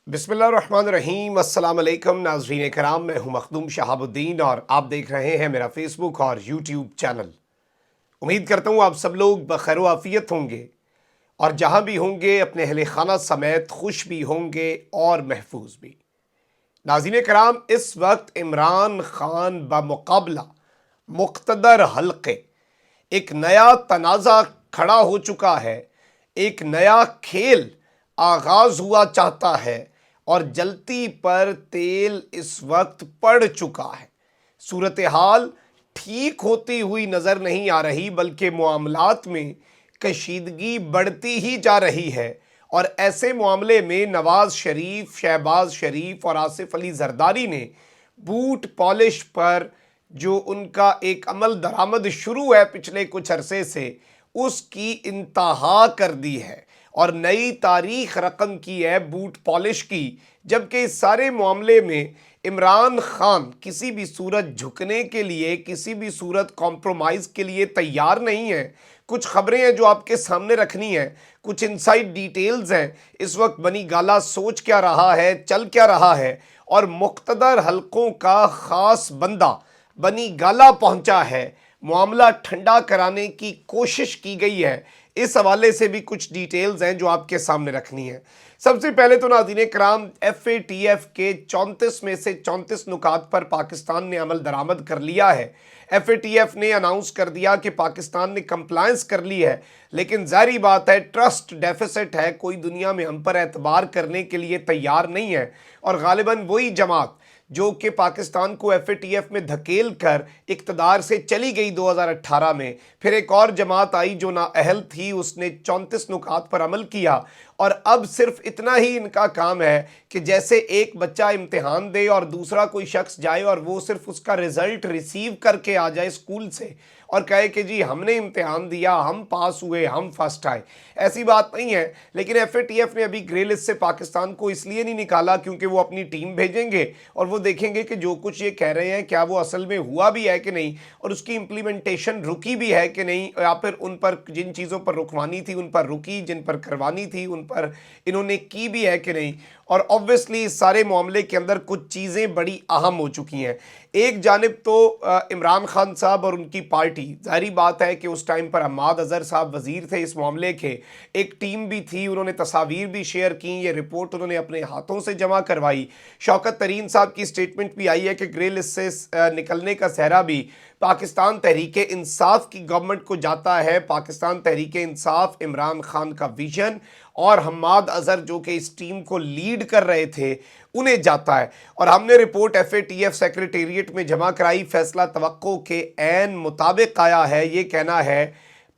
बिस्मिल्लाहिर्रहमानिर्रहीम। अस्सलाम वालेकुम नाज़रीन कराम, मैं हूं मखदूम शहाबुद्दीन और आप देख रहे हैं मेरा फेसबुक और यूट्यूब चैनल। उम्मीद करता हूं आप सब लोग बखैर आफियत होंगे और जहां भी होंगे अपने अहले खाना समेत खुश भी होंगे और महफूज भी। नाज़रीन कराम, इस वक्त इमरान खान बमुकाबला मुक़्तदर हल्के एक नया तनाज़ा खड़ा हो चुका है। एक नया खेल आगाज हुआ चाहता है और जलती पर तेल इस वक्त पड़ चुका है। सूरत हाल ठीक होती हुई नज़र नहीं आ रही, बल्कि मामलात में कशीदगी बढ़ती ही जा रही है। और ऐसे मामले में नवाज शरीफ, शहबाज शरीफ और आसिफ अली जरदारी ने बूट पॉलिश पर जो उनका एक अमल दरामद शुरू है पिछले कुछ अरसे से, उसकी इंतहा कर दी है और नई तारीख रकम की है बूट पॉलिश की। जबकि इस सारे मामले में इमरान खान किसी भी सूरत झुकने के लिए, किसी भी सूरत कॉम्प्रोमाइज़ के लिए तैयार नहीं है। कुछ खबरें हैं जो आपके सामने रखनी है, कुछ इनसाइड डिटेल्स हैं। इस वक्त बनी गाला सोच क्या रहा है, चल क्या रहा है, और मुक़्तदर हलकों का ख़ास बंदा बनी गाला पहुंचा है। मामला ठंडा कराने की कोशिश की गई है। इस हवाले से भी कुछ डिटेल्स हैं जो आपके सामने रखनी है। सबसे पहले तो नाज़रीन कराम, FATF के 34 में से 34 नुकात पर पाकिस्तान ने अमल दरामद कर लिया है। FATF ने अनाउंस कर दिया कि पाकिस्तान ने कंप्लायंस कर ली है, लेकिन जाहिर बात है ट्रस्ट डेफिसिट है। कोई दुनिया में हम पर एतबार करने के लिए तैयार नहीं है और गालिबन वही जमात जो कि पाकिस्तान को FATF में धकेल कर इक़्तिदार से चली गई 2018 में, फिर एक और जमात आई जो नाअहल थी, उसने 34 नुकात पर अमल किया और अब सिर्फ इतना ही इनका काम है कि जैसे एक बच्चा इम्तिहान दे और दूसरा कोई शख्स जाए और वो सिर्फ उसका रिज़ल्ट रिसीव करके आ जाए स्कूल से और कहे कि जी हमने इम्तिहान दिया, हम पास हुए, हम फर्स्ट आए। ऐसी बात नहीं है। लेकिन FATF ने अभी ग्रे लिस्ट से पाकिस्तान को इसलिए नहीं निकाला क्योंकि वो अपनी टीम भेजेंगे और वो देखेंगे कि जो कुछ ये कह रहे हैं क्या वो असल में हुआ भी है कि नहीं, और उसकी इम्प्लीमेंटेशन रुकी भी है कि नहीं, या फिर उन पर जिन चीज़ों पर रुकवानी थी उन पर रुकी, जिन पर करवानी थी उन पर इन्होंने की भी है कि नहीं। और ऑब्वियसली इस सारे मामले के अंदर कुछ चीज़ें बड़ी अहम हो चुकी हैं। एक जानिब तो इमरान खान साहब और उनकी पार्टी, जाहिर बात है कि उस टाइम पर हम्माद अज़हर साहब वज़ीर थे इस मामले के, एक टीम भी थी, उन्होंने तस्वीर भी शेयर की, ये रिपोर्ट उन्होंने अपने हाथों से जमा करवाई। शौकत तरीन साहब की स्टेटमेंट भी आई है कि ग्रे लिस्ट से निकलने का सहरा भी पाकिस्तान तहरीक इंसाफ की गवर्नमेंट को जाता है। पाकिस्तान तहरीक इंसाफ, इमरान खान का विजन और हम्माद अज़हर जो कि इस टीम को लीड कर रहे थे, उन्हें जाता है। और हमने रिपोर्ट FATF सेक्रेटेरिएट में जमा कराई। फैसला तवक्को के ऐन मुताबिक आया है। ये कहना है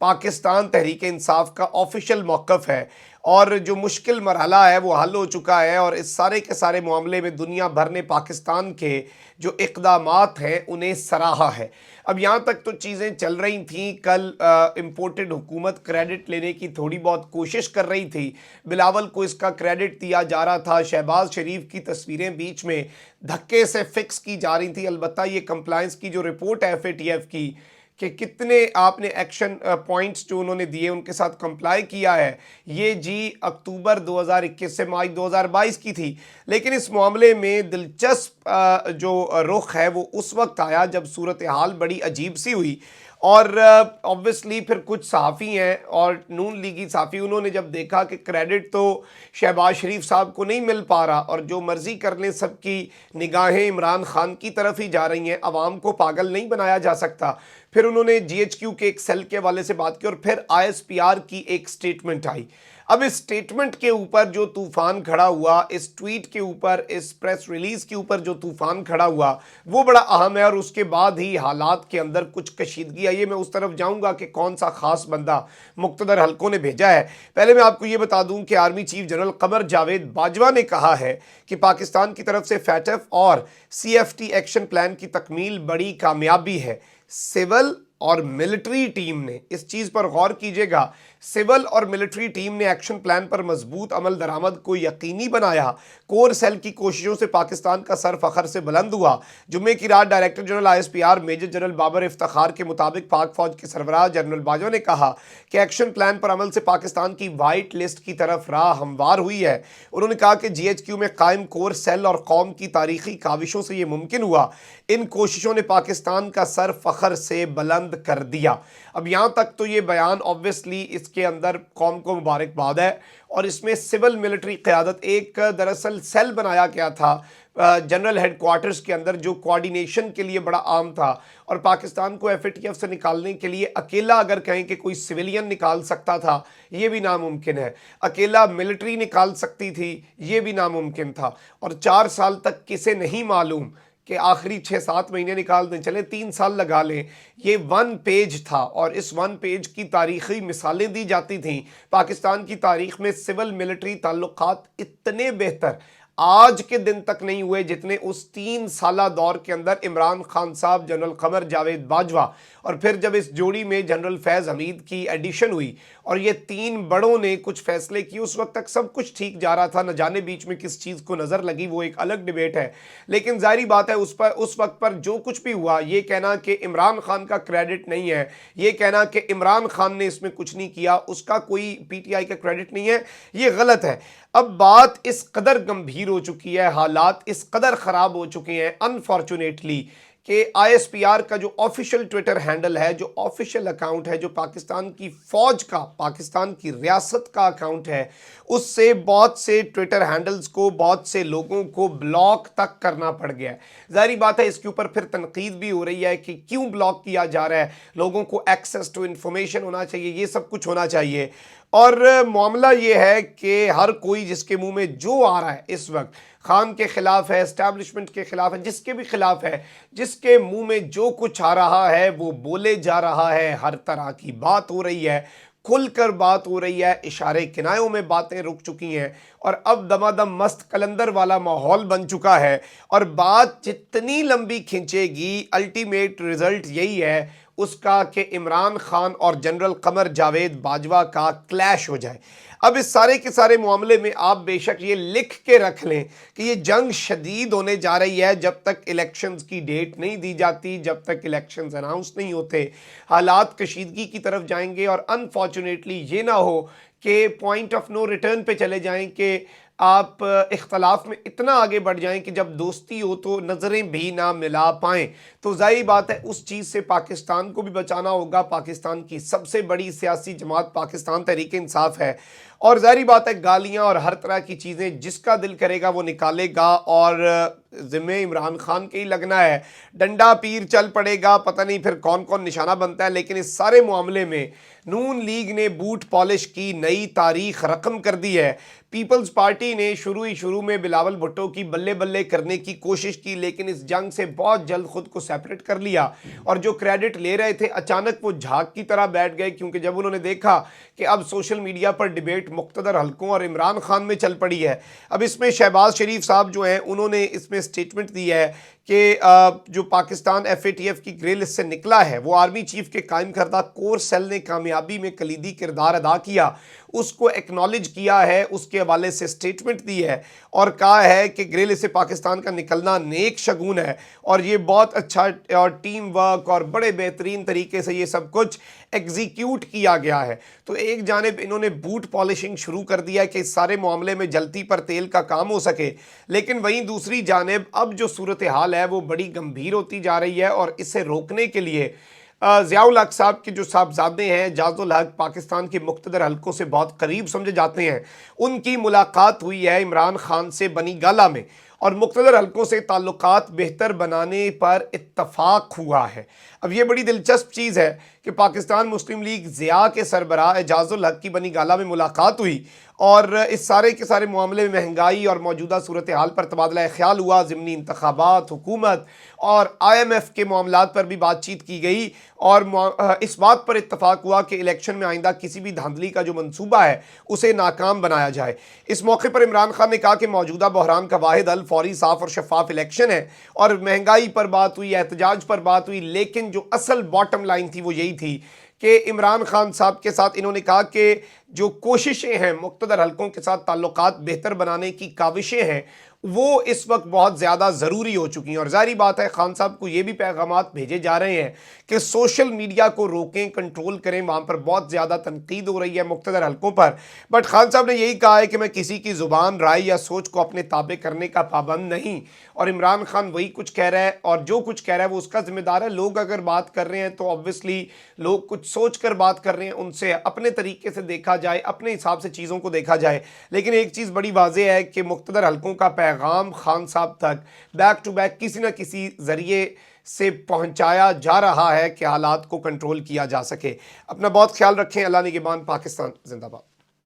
पाकिस्तान तहरीक इंसाफ का ऑफिशियल मौक़िफ़ है और जो मुश्किल मरहला है वो हल हो चुका है और इस सारे के सारे मामले में दुनिया भर ने पाकिस्तान के जो इक़दामात हैं उन्हें सराहा है। अब यहाँ तक तो चीज़ें चल रही थी। कल इम्पोर्टेड हुकूमत क्रेडिट लेने की थोड़ी बहुत कोशिश कर रही थी, बिलावल को इसका क्रेडिट दिया जा रहा था, शहबाज शरीफ की तस्वीरें बीच में धक्के से फिक्स की जा रही थी। अलबत्ता ये कंप्लायंस की जो रिपोर्ट है FATF की कि कितने आपने एक्शन पॉइंट्स जो उन्होंने दिए उनके साथ कंप्लाई किया है, ये जी अक्टूबर 2021 से मार्च 2022 की थी। लेकिन इस मामले में दिलचस्प जो रुख है वो उस वक्त आया जब सूरत हाल बड़ी अजीब सी हुई और ऑब्वियसली फिर कुछ सहाफ़ी हैं और नून लीगी सहाफ़ी, उन्होंने जब देखा कि क्रेडिट तो शहबाज शरीफ साहब को नहीं मिल पा रहा और जो मर्ज़ी करने सबकी निगाहें इमरान खान की तरफ ही जा रही हैं, आवाम को पागल नहीं बनाया जा सकता, फिर उन्होंने GHQ के एक सेल के हवाले से बात की और फिर ISPR की एक स्टेटमेंट आई। अब इस स्टेटमेंट के ऊपर जो तूफ़ान खड़ा हुआ, इस ट्वीट के ऊपर, इस प्रेस रिलीज़ के ऊपर जो तूफ़ान खड़ा हुआ वो बड़ा अहम है और उसके बाद ही हालात के अंदर कुछ कशीदगी आई है। मैं उस तरफ जाऊंगा कि कौन सा ख़ास बंदा मुक़्तदर हलकों ने भेजा है। पहले मैं आपको ये बता दूं कि army chief general Qamar Javed Bajwa ने कहा है कि पाकिस्तान की तरफ से FATF और CFT एक्शन प्लान की तकमील बड़ी कामयाबी है। सिविल और मिलिट्री टीम ने, इस चीज़ पर गौर कीजिएगा, सिविल और मिलिट्री टीम ने एक्शन प्लान पर मजबूत अमल दरामद को यकीनी बनाया। कोर सेल की कोशिशों से पाकिस्तान का सर फखर से बुलंद हुआ। जुम्मे की रात director general ISPR major general Babar Iftikhar के मुताबिक पाक फौज के सरबराह जनरल बाजवा ने कहा कि एक्शन प्लान पर अमल से पाकिस्तान की वाइट लिस्ट की तरफ राह हमवार हुई है। उन्होंने कहा कि GHQ में कायम कोर सेल और कौम की तारीखी काविशों से ये मुमकिन हुआ। इन कोशिशों ने पाकिस्तान का सर फखर से बुलंद कर दिया। अब यहाँ तक तो ये बयान ऑब्वियसली इसके अंदर कौम को मुबारकबाद है, और इसमें सिविल मिलिट्री क़यादत एक दरअसल सेल बनाया गया था जनरल हेडक्वार्टर्स के अंदर, जो कोऑर्डिनेशन के लिए बड़ा आम था, और पाकिस्तान को FATF से निकालने के लिए अकेला अगर कहें कि कोई सिविलियन निकाल सकता था, ये भी नामुमकिन है। अकेला मिलिट्री निकाल सकती थी, ये भी नामुमकिन था। और 4 साल तक किसे नहीं मालूम कि आखिरी 6-7 महीने निकाल दें, चले 3 साल लगा लें, ये 1 पेज था, और इस 1 पेज की तारीख़ी मिसालें दी जाती थीं। पाकिस्तान की तारीख़ में सिविल मिलिट्री ताल्लुकात इतने बेहतर आज के दिन तक नहीं हुए जितने उस 3 साला दौर के अंदर इमरान खान साहब, जनरल कमर जावेद बाजवा, और फिर जब इस जोड़ी में जनरल फैज़ हमीद की एडिशन हुई और ये 3 बड़ों ने कुछ फैसले किए, उस वक्त तक सब कुछ ठीक जा रहा था। न जाने बीच में किस चीज़ को नज़र लगी, वो एक अलग डिबेट है। लेकिन जाहिर बात है उस वक्त पर जो कुछ भी हुआ, ये कहना कि इमरान खान का क्रेडिट नहीं है, ये कहना कि इमरान खान ने इसमें कुछ नहीं किया, उसका कोई PTI का क्रेडिट नहीं है, ये गलत है। अब बात इस कदर गंभीर हो चुकी है, हालात इस कदर ख़राब हो चुके हैं अनफॉर्चुनेटली, कि ISPR का जो ऑफिशियल ट्विटर हैंडल है, जो ऑफिशियल अकाउंट है, जो पाकिस्तान की फ़ौज का, पाकिस्तान की रियासत का अकाउंट है, उससे बहुत से ट्विटर हैंडल्स को, बहुत से लोगों को ब्लॉक तक करना पड़ गया है। ज़ाहिर बात है इसके ऊपर फिर तनकीद भी हो रही है कि क्यों ब्लॉक किया जा रहा है, लोगों को एक्सेस टू इन्फॉर्मेशन होना चाहिए, ये सब कुछ होना चाहिए। और मामला ये है कि हर कोई जिसके मुंह में जो आ रहा है इस वक्त, खान के खिलाफ है, एस्टैब्लिशमेंट के खिलाफ है, जिसके भी खिलाफ है, जिसके मुंह में जो कुछ आ रहा है वो बोले जा रहा है। हर तरह की बात हो रही है, खुलकर बात हो रही है, इशारे किनायों में बातें रुक चुकी हैं, और अब दमादम मस्त कलंदर वाला माहौल बन चुका है। और बात जितनी लंबी खिंचेगी, अल्टीमेट रिजल्ट यही है उसका कि इमरान खान और जनरल कमर जावेद बाजवा का क्लैश हो जाए। अब इस सारे के सारे मामले में आप बेशक ये लिख के रख लें कि ये जंग शदीद होने जा रही है जब तक इलेक्शंस की डेट नहीं दी जाती, जब तक इलेक्शंस अनाउंस नहीं होते, हालात कशीदगी की तरफ जाएंगे। और अनफॉर्चुनेटली ये ना हो कि पॉइंट ऑफ नो रिटर्न पे चले जाएं कि आप इख्तलाफ में इतना आगे बढ़ जाएं कि जब दोस्ती हो तो नज़रें भी ना मिला पाएं। तो जाहिर बात है उस चीज़ से पाकिस्तान को भी बचाना होगा। पाकिस्तान की सबसे बड़ी सियासी जमात पाकिस्तान तहरीक इंसाफ है, और जाहिर बात है गालियां और हर तरह की चीज़ें जिसका दिल करेगा वो निकालेगा, और ज़िम्मे इमरान खान के ही लगना है। डंडा पीर चल पड़ेगा, पता नहीं फिर कौन कौन निशाना बनता है। लेकिन इस सारे मामले में नून लीग ने बूट पॉलिश की नई तारीख रकम कर दी है। पीपल्स पार्टी ने शुरू में बिलावल भुट्टो की बल्ले बल्ले करने की कोशिश की, लेकिन इस जंग से बहुत जल्द खुद को सेपरेट कर लिया, और जो क्रेडिट ले रहे थे अचानक वो झाग की तरह बैठ गए, क्योंकि जब उन्होंने देखा कि अब सोशल मीडिया पर डिबेट मुख्तदर हलकों और इमरान खान में चल पड़ी है। अब इसमें शहबाज शरीफ साहब जो हैं उन्होंने इसमें स्टेटमेंट दी है कि जो पाकिस्तान FATF की ग्रे लिस्ट से निकला है वो आर्मी चीफ के कायम करदा कोर सेल ने कामयाबी में कलीदी किरदार अदा किया, उसको एक्नॉलेज किया है, उसके हवाले से स्टेटमेंट दी है और कहा है कि ग्रे लिस्ट से पाकिस्तान का निकलना नेक शगुन है और ये बहुत अच्छा और टीम वर्क और बड़े बेहतरीन तरीके से ये सब कुछ एग्जीक्यूट किया गया है। तो एक जानिब इन्होंने बूट पॉलिशिंग शुरू कर दिया कि इस सारे मामले में जलती पर तेल का काम हो सके, लेकिन वहीं दूसरी जानिब अब जो सूरत हाल है वो बड़ी गंभीर होती जा रही है और इसे रोकने के लिए ज़ियाउल हक साहब के जो साहबजादे हैं एजाजुल हक, पाकिस्तान के मुख्तदर हलकों से बहुत करीब समझे जाते हैं, उनकी मुलाकात हुई है इमरान खान से बनी गाला में और मुख्तदर हलकों से ताल्लुकात बेहतर बनाने पर इत्तफाक हुआ है। अब ये बड़ी दिलचस्प चीज़ है कि पाकिस्तान मुस्लिम लीग ज़िया के सरबराह एजाजुल हक की बनी गाला में मुलाकात हुई और इस सारे के सारे मामले में महंगाई और मौजूदा सूरत हाल पर तबादला ख्याल हुआ, ज़िमनी इंतखाबात, हुकूमत और IMF के मामलात पर भी बातचीत की गई और इस बात पर इत्तफाक हुआ कि इलेक्शन में आइंदा किसी भी धांधली का जो मंसूबा है उसे नाकाम बनाया जाए। इस मौके पर इमरान खान ने कहा कि मौजूदा बहरान का वाहिद हल फौरी, साफ और शफाफ इलेक्शन है और महंगाई पर बात हुई, एहतजाज पर बात हुई, लेकिन जो असल बॉटम लाइन थी वो यही थी کہ عمران خان صاحب کے ساتھ انہوں نے کہا کہ جو کوششیں ہیں مقتدر حلقوں کے ساتھ تعلقات بہتر بنانے کی کاوشیں ہیں وہ اس وقت بہت زیادہ ضروری ہو چکی ہیں، اور ظاہری بات ہے خان صاحب کو یہ بھی پیغامات بھیجے جا رہے ہیں کہ سوشل میڈیا کو روکیں، کنٹرول کریں، وہاں پر بہت زیادہ تنقید ہو رہی ہے مقتدر حلقوں پر، بٹ خان صاحب نے یہی کہا ہے کہ میں کسی کی زبان، رائے یا سوچ کو اپنے تابع کرنے کا پابند نہیں، اور عمران خان وہی کچھ کہہ رہا ہے اور جو کچھ کہہ رہا ہے وہ اس کا ذمہ دار ہے۔ لوگ اگر بات کر رہے ہیں تو obviously لوگ کچھ سوچ کر بات کر رہے ہیں، ان سے اپنے طریقے سے دیکھا جائے، اپنے حساب سے چیزوں کو دیکھا جائے، لیکن ایک چیز بڑی واضح ہے کہ مقتدر حلقوں کا پیغام خان صاحب تک بیک ٹو بیک کسی نہ کسی ذریعے سے پہنچایا جا رہا ہے کہ حالات کو کنٹرول کیا جا سکے۔ اپنا بہت خیال رکھیں۔ اللہ نگہبان۔ پاکستان زندہ باد۔